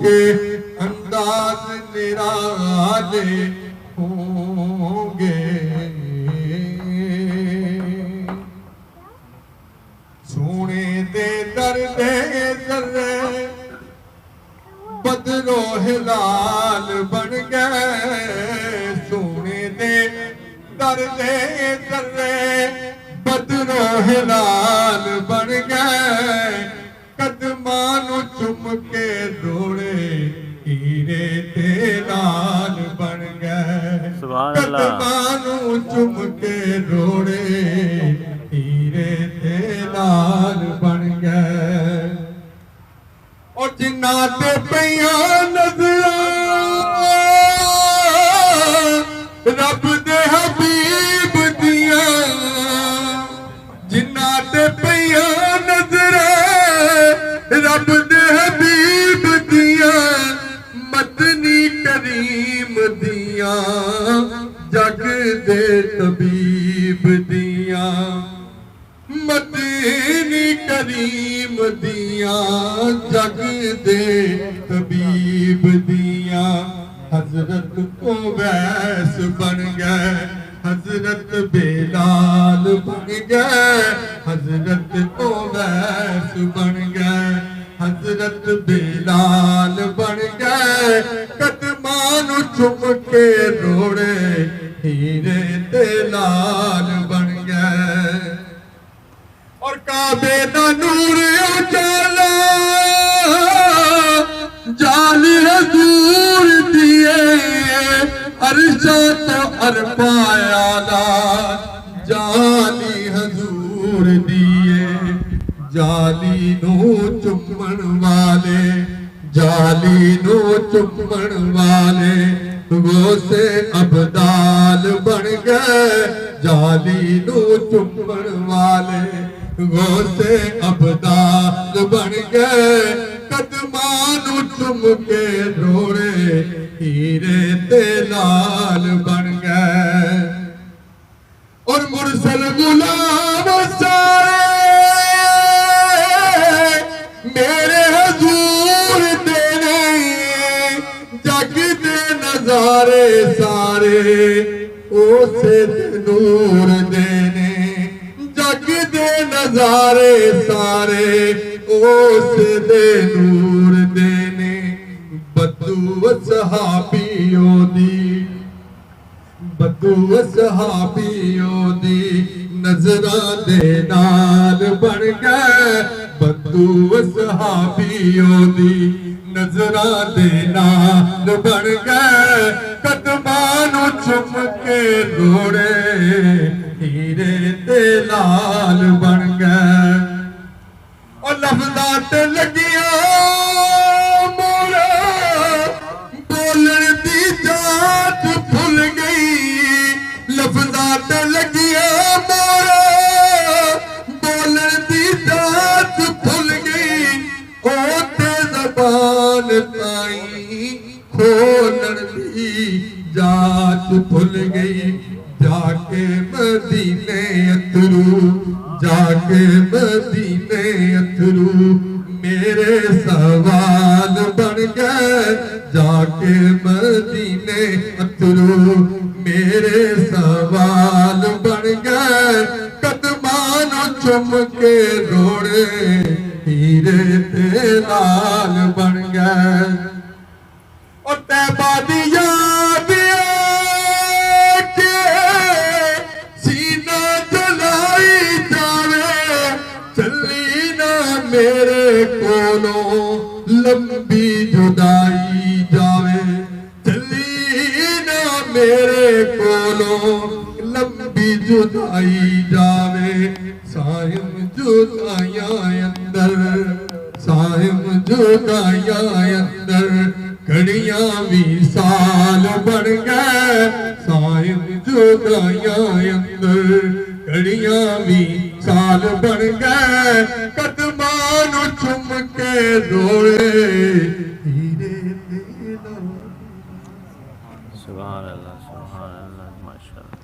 के अंदाज निराले होंगे। सोने दे दर्दे जर्रे बदलो हिलाल बन गए। सोने दे दर्दे जर्रे बदलो हिलाल बन गए। कदमां नूं चुम के रोड़े हीरे ते लाल बन गए। कदमां नूं चुम के रोड़े हीरे ते लाल बन गए। और जिन्ना ते पईयां नज़रां रब दे हबीब दियां। जिन्ना ते पईयां नज़रां रब दे हबीब दियां। मदनी करीम दियां जग दे तबीब दियां। मदनी करीम दियां जग दे तबीब दियां। हजरत उवैस बन गए, हजरत बेलाल बन गए। हजरत उवैस बन गए, हजरत बेलाल बन गए। कदमां नूं चुम के रोड़े हीरे ते लाल बन गए। और काबे दा नूर उजाला जाली हजूर दिए। अरशा तो अरफायाला जाली हजूर दिए। जाली नू चुम्मण वाले, जाली नू चुम्मण वाले वो से अबदाल बन गए। जाली नू चुम्मण वाले वो से अबदाल बन गए। कदमां नूं चुम के रोड़े हीरे ते लाल बन गए। और मुरसल गुलाम सारे मेरे हजूर देने। जग दे नजारे सारे उसे नूर देने। जग दे नजारे सारे उस दे नूर देने। बदू सहाबियों दी, बदू सहाबियों दी नजरां दे नाल बन गए। बदू सहाबियों दी नजरां दे नाल बन गए। कदमां नूं चुम के रोड़े हीरे ते लाल बन गए। और लफ्ज़ां ते लगियां मोरा बोलण दी जात भुल गई। लफ्ज़ां ते लगियां मोरा बोलण दी जात भुल गई। ओ ते ज़बान ताईं खोलण दी जात भुल गई। जाके मदीने अथरू, जाके मदीने अथरू मेरे सवाल बन गए। जाके मदीने अथरू मेरे सवाल बन गए। कदमां नूं चुम के रोड़े हीरे ते लाल बन गए। और तैबा दी याद मेरे कोलों लंबी जुदाई जावे। चली ना मेरे कोलों लंबी जुदाई जावे। साहिम जुदाइयां अंदर, साहिम जुदाइयां अंदर घड़ियां भी साल बन गए। साहिम जुदाइयां अंदर घड़ियां भी साल बन गए। कदमां नूं चुम के रोड़े हीरे ते लाल। सुभान अल्लाह, माशाअल्लाह।